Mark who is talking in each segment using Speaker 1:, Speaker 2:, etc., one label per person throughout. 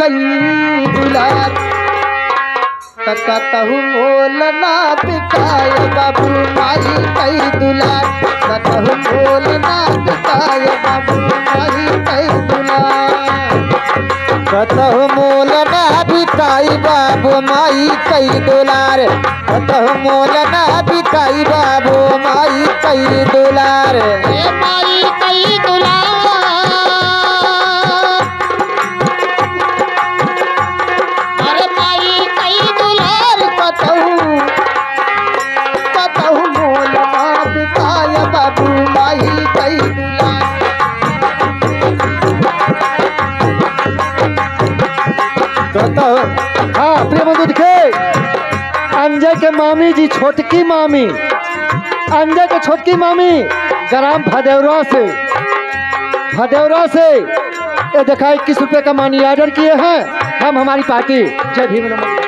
Speaker 1: कई दुलार कतहु मोल ना बिकाय बाबू माई कई दुलार कतहु मोल ना बिकाय बाबू माई कई दुलार कतहु मोल ना बिकाई बाबू माई कई दुलार कतहु मोल ना बिकाई बाबू माई कई दुलार माई कई दुलार अरे माई कई दुलार कतहु मोल ना बिकाय बाबू माई कई दुलार हाँ प्रिय बंधु दिखे अंजय के मामी जी छोटकी मामी अंजय के छोटकी मामी ग्राम भदेवरा से ये देखा 21 रुपए का मनी ऑर्डर किए हैं हम हमारी पार्टी जय भीम नमः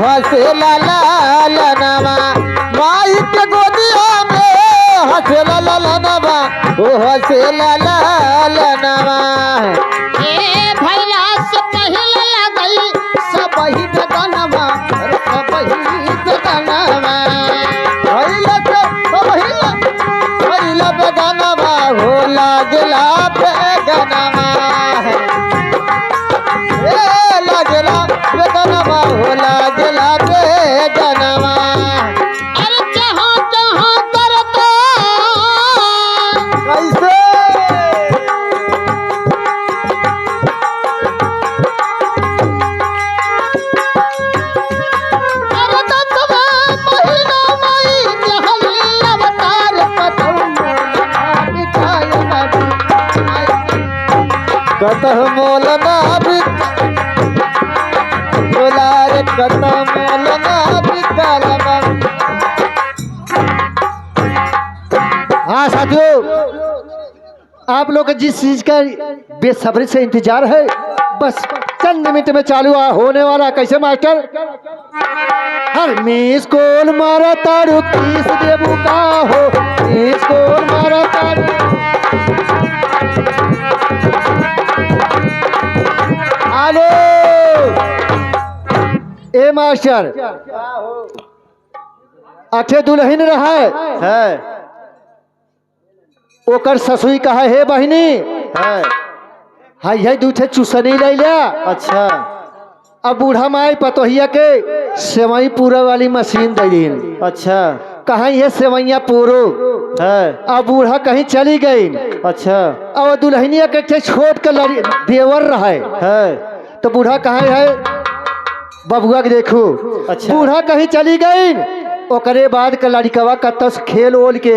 Speaker 1: हसे ला ला नवा माई के गोदिया में हसे ला ला नवा ओ हसे ला ला नवा ए भैला से पहले लगल सब ही बेदनवा सब ही बेदनवा भैला बेदनवा हो लागला बेदनवा ए लागला बेदनवा हो लागला बेदनवा अरे जहाँ जहाँ करता कैसे अरे दसवा महीना मई जहल अवतार कतहु मोल ना दुलार कतहु मोल ना बिकाल। हाँ साथियों, आप लोग जिस चीज का बेसब्री से इंतजार है बस चंद मिनट में चालू होने वाला। कैसे मास्टर? हर मिस कॉल मारा तारू किस देबू का हो, मिस कॉल मारा तारू आलो ए मास्टर अठे दुल्हन रहा है ओकर ससुई कहा है बहिनी है हाय हाय दूठे चूसनी ले लिया। अच्छा, अब बूढ़ा माई पतोहिया के सेवई पूरा वाली मशीन दे दी। अच्छा, कहाँ ये सेवैया पूरो है। अब बूढ़ा कहीं चली गई। अच्छा, अब दुल्हनिया के छोट के देवर रहा है तो बूढ़ा कहाँ है बबुआ के देखो। अच्छा, बूढ़ा कहीं चली गई ओकरे बाद के लड़कवा कत खेल ओल के